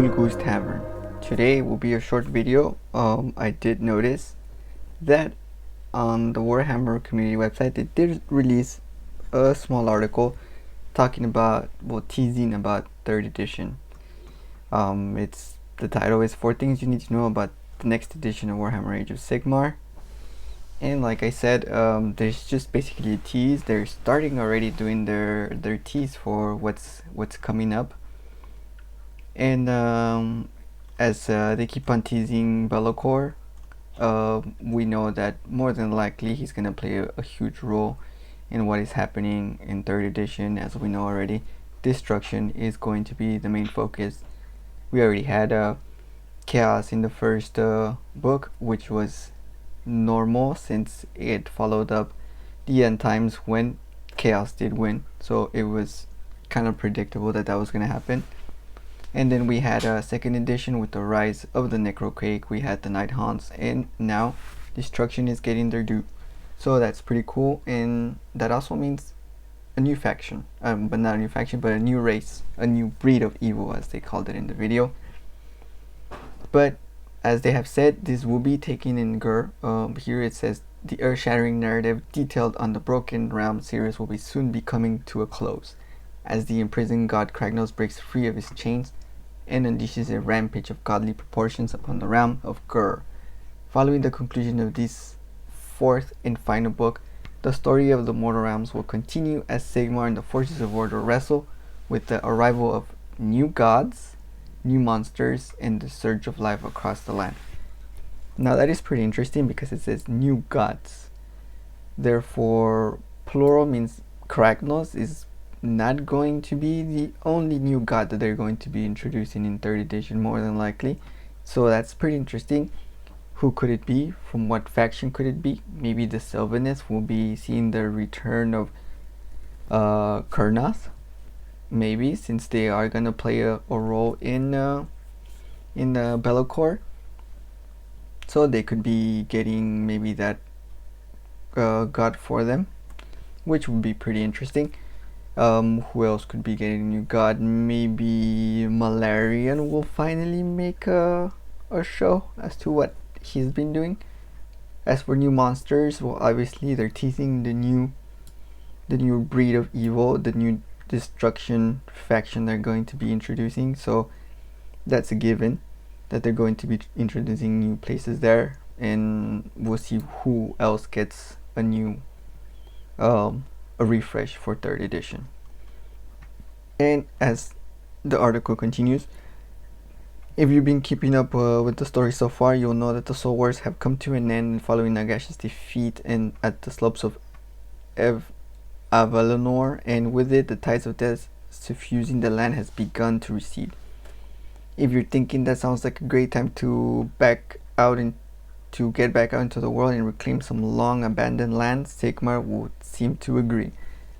Cool Goose Tavern. Today will be a short video. I did notice that on the Warhammer community website they did release a small article talking about, teasing about 3rd edition. It's the title is 4 things you need to know about the next edition of Warhammer Age of Sigmar. And like I said, there's just basically a tease. They're starting already doing their tease for what's coming up. And as they keep on teasing Be'lakor, we know that more than likely he's gonna play a huge role in what is happening in 3rd edition. As we know already, destruction is going to be the main focus. We already had chaos in the first book, which was normal since it followed up the end times when chaos did win, so it was kind of predictable that was going to happen. And then we had a 2nd edition with the rise of the Necroquake. We had the Night Haunts, and now destruction is getting their due, so that's pretty cool. And that also means a new faction, but not a new faction, but a new race, a new breed of evil, as they called it in the video. But as they have said, this will be taken in Gur. Here it says the earth-shattering narrative detailed on the Broken Realm series will soon be coming to a close, as the imprisoned god Kragnos breaks free of his chains and unleashes a rampage of godly proportions upon the realm of Gur. Following the conclusion of this 4th and final book, the story of the mortal realms will continue as Sigmar and the forces of order wrestle with the arrival of new gods, new monsters, and the surge of life across the land. Now that is pretty interesting because it says new gods. Therefore, plural means Kragnos is not going to be the only new god that they're going to be introducing in 3rd edition, more than likely. So that's pretty interesting. Who could it be? From what faction could it be? Maybe the Sylvaneth will be seeing the return of Kurnoth. Maybe, since they are gonna play a role in Be'lakor, so they could be getting maybe that god for them, which would be pretty interesting. Who else could be getting a new god? Maybe Malarian will finally make a show as to what he's been doing. As for new monsters, well, obviously they're teasing the new breed of evil, the new destruction faction they're going to be introducing, so that's a given that they're going to be introducing new places there, and we'll see who else gets a new a refresh for 3rd edition. And as the article continues, if you've been keeping up with the story so far, you'll know that the Soul Wars have come to an end following Nagash's defeat and at the slopes of Avalanor, and with it the tides of death suffusing the land has begun to recede. If you're thinking that sounds like a great time to get back out into the world and reclaim some long abandoned land, Sigmar would seem to agree.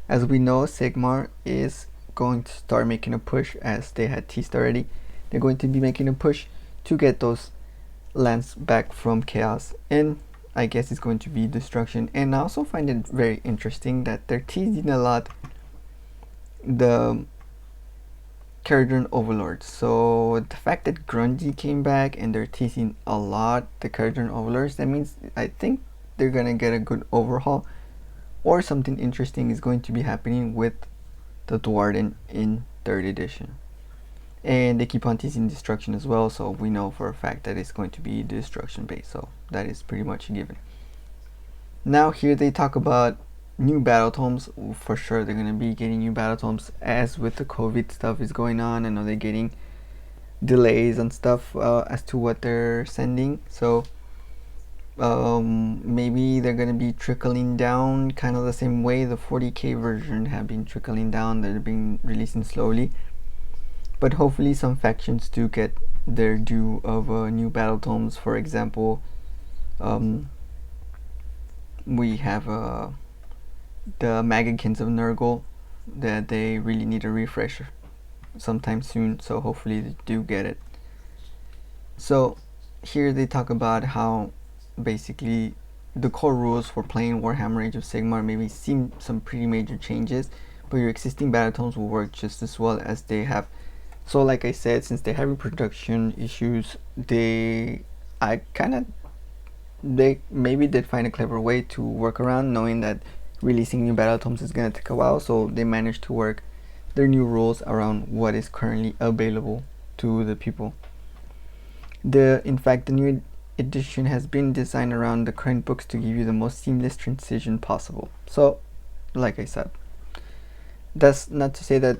As we know, Sigmar is going to start making a push, as they had teased already. They're going to be making a push to get those lands back from chaos, and I guess it's going to be destruction. And I also find it very interesting that they're teasing a lot the Caradhran overlords. So the fact that Grundy came back and they're teasing a lot the Caradhran overlords, that means I think they're gonna get a good overhaul, or something interesting is going to be happening with the Dwarden in 3rd edition. And they keep on teasing destruction as well, so we know for a fact that it's going to be destruction based, so that is pretty much a given. Now here they talk about new battle tomes. For sure they're going to be getting new battle tomes, as with the COVID stuff is going on. I know they're getting delays and stuff as to what they're sending, so maybe they're going to be trickling down kind of the same way the 40k version have been trickling down. They're being releasing slowly, but hopefully some factions do get their due of new battle tomes. For example, we have the Magikins of Nurgle, that they really need a refresh sometime soon, so hopefully they do get it. So here they talk about how basically the core rules for playing Warhammer Age of Sigmar maybe seem some pretty major changes, but your existing battle tomes will work just as well, as they have So like I said, since they're having production issues, they maybe did find a clever way to work around, knowing that releasing new battle tomes is gonna take a while, so they managed to work their new rules around what is currently available to the people. In fact, the new edition has been designed around the current books to give you the most seamless transition possible. So, like I said, that's not to say that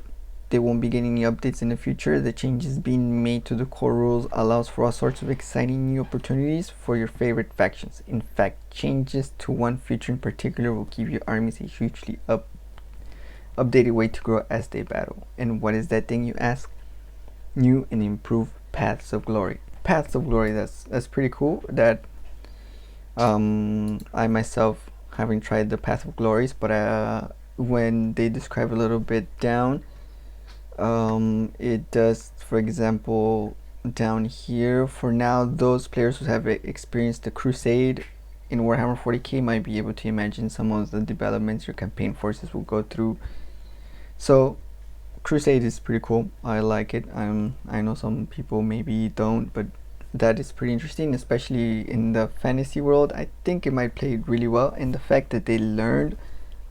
they won't be getting any updates in the future. The changes being made to the core rules allows for all sorts of exciting new opportunities for your favorite factions. In fact, changes to one feature in particular will give your armies a hugely updated way to grow as they battle. And what is that thing, you ask? New and improved Paths of Glory. Paths of Glory, that's pretty cool. That I myself haven't tried the Path of Glories, but when they describe a little bit down, it does, for example, down here, for now, those players who have experienced the crusade in Warhammer 40k might be able to imagine some of the developments your campaign forces will go through. So crusade is pretty cool. I like it. I know some people maybe don't, but that is pretty interesting, especially in the fantasy world. I think it might play really well, and the fact that they learned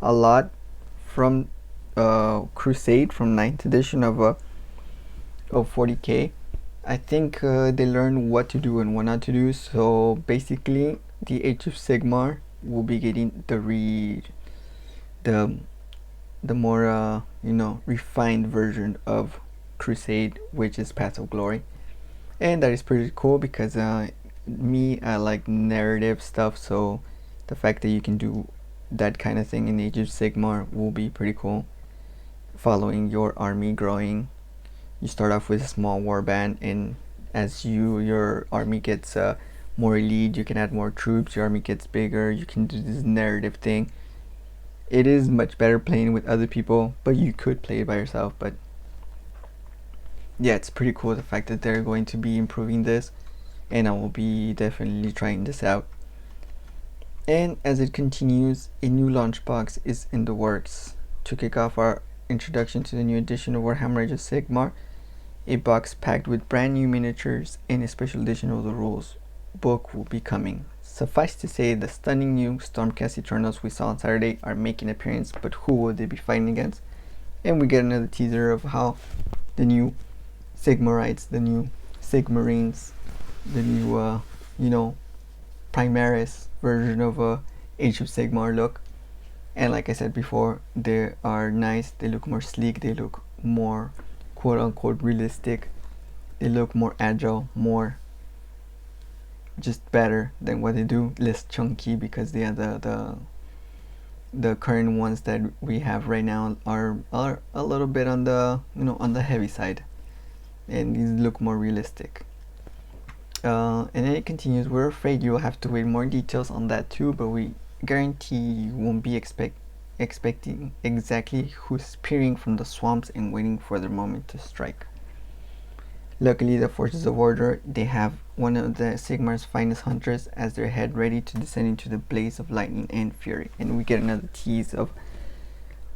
a lot from crusade, from 9th edition of 40k. I think they learned what to do and what not to do. So basically, the Age of Sigmar will be getting the more refined version of crusade, which is Path of Glory. And that is pretty cool because I like narrative stuff, so the fact that you can do that kind of thing in Age of Sigmar will be pretty cool. Following your army growing, you start off with a small warband, and as your army gets more elite, you can add more troops, your army gets bigger, you can do this narrative thing. It is much better playing with other people, but you could play it by yourself. But yeah, it's pretty cool the fact that they're going to be improving this, and I will be definitely trying this out. And as it continues, a new launch box is in the works to kick off our introduction to the new edition of Warhammer Age of Sigmar. A box packed with brand new miniatures and a special edition of the rules book will be coming. Suffice to say, the stunning new Stormcast Eternals we saw on Saturday are making an appearance, but who will they be fighting against? And we get another teaser of how the new Sigmarites, the new Sigmarines, the new Primaris version of Age of Sigmar look. And like I said before, they are nice, they look more sleek, they look more quote unquote realistic, they look more agile, more just better than what they do, less chunky, because they are the current ones that we have right now are a little bit on the on the heavy side, and these look more realistic. And then it continues, we're afraid you'll have to wait more details on that too, but we guarantee you won't be expecting exactly who's peering from the swamps and waiting for their moment to strike. Luckily, the forces of order, they have one of the Sigmar's finest hunters as their head, ready to descend into the blaze of lightning and fury. And we get another tease of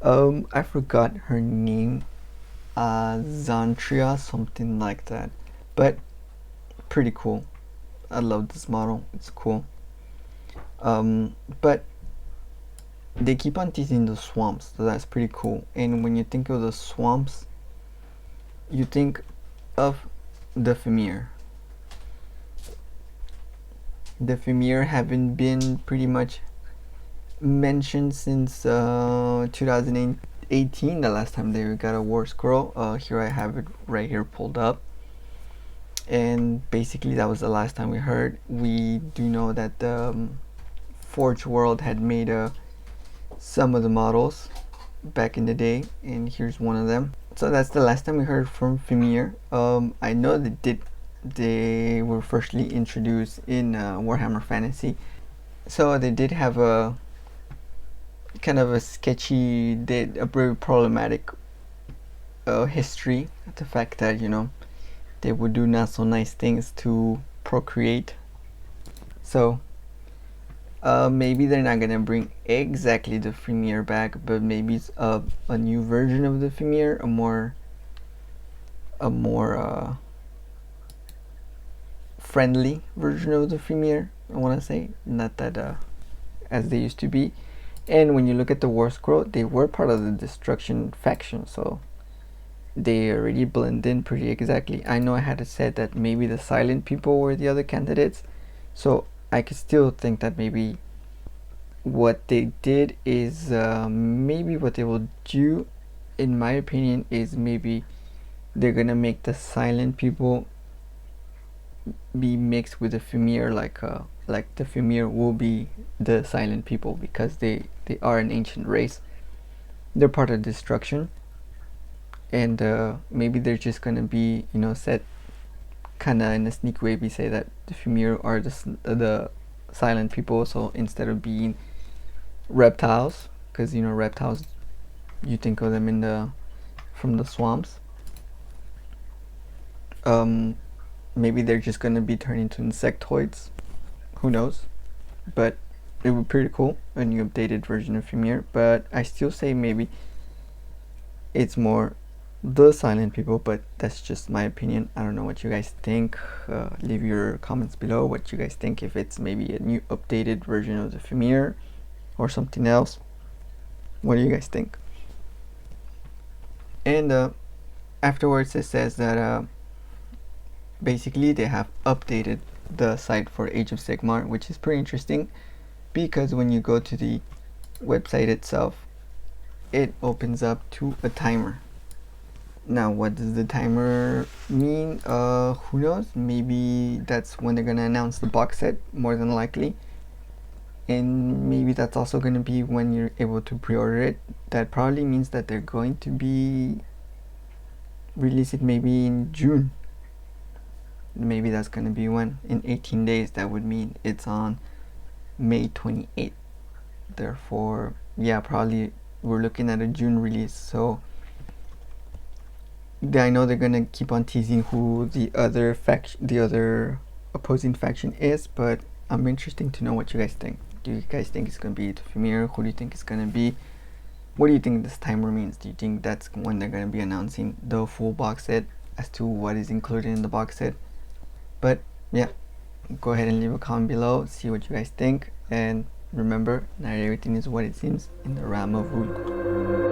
I forgot her name, Zantria, something like that, but pretty cool. I love this model, it's cool. But they keep on teasing the swamps, so that's pretty cool. And when you think of the swamps, you think of the fimir. The fimir haven't been pretty much mentioned since 2018, the last time they got a war scroll. Here I have it right here pulled up, and basically that was the last time we heard. We do know that the forgeworld had made some of the models back in the day, and here's one of them. So that's the last time we heard from fimir. I know they were firstly introduced in Warhammer Fantasy, so they did have a kind of a sketchy, a very problematic history. The fact that they would do not so nice things to procreate. So maybe they're not gonna bring exactly the fimir back, but maybe it's a new version of the fimir, a more a more friendly version of the fimir, I want to say, not that as they used to be. And when you look at the war scroll, they were part of the destruction faction, so they already blend in pretty exactly. I know I had said that maybe the silent people were the other candidates, so I could still think that maybe what they did is maybe what they will do, in my opinion, is maybe they're gonna make the silent people be mixed with the fimir, like the fimir will be the silent people because they are an ancient race. They're part of destruction, and maybe they're just gonna be, you know, set kind of in a sneak way. We say that the fimir are the silent people, so instead of being reptiles, because you know reptiles, you think of them in the from the swamps. Maybe they're just gonna be turned into insectoids. Who knows? But it would be pretty cool, a new updated version of Fimir. But I still say maybe it's more the silent people, but that's just my opinion. I don't know what you guys think. Leave your comments below what you guys think, if it's maybe a new updated version of the Fimir or something else. What do you guys think? And afterwards it says that basically they have updated the site for Age of Sigmar, which is pretty interesting because when you go to the website itself, it opens up to a timer. Now what does the timer mean? Who knows? Maybe that's when they're gonna announce the box set, more than likely, and maybe that's also gonna be when you're able to pre-order it. That probably means that they're going to be release it maybe in June. Maybe that's gonna be when, in 18 days. That would mean it's on May 28th. Therefore, yeah, probably we're looking at a June release. So I know they're gonna keep on teasing who the other opposing faction is, but I'm interested to know what you guys think. Do you guys think it's gonna be the Fimir? Who do you think it's gonna be? What do you think this timer means? Do you think that's when they're gonna be announcing the full box set as to what is included in the box set? But yeah, go ahead and leave a comment below, see what you guys think, and remember, not everything is what it seems in the realm of Vulk.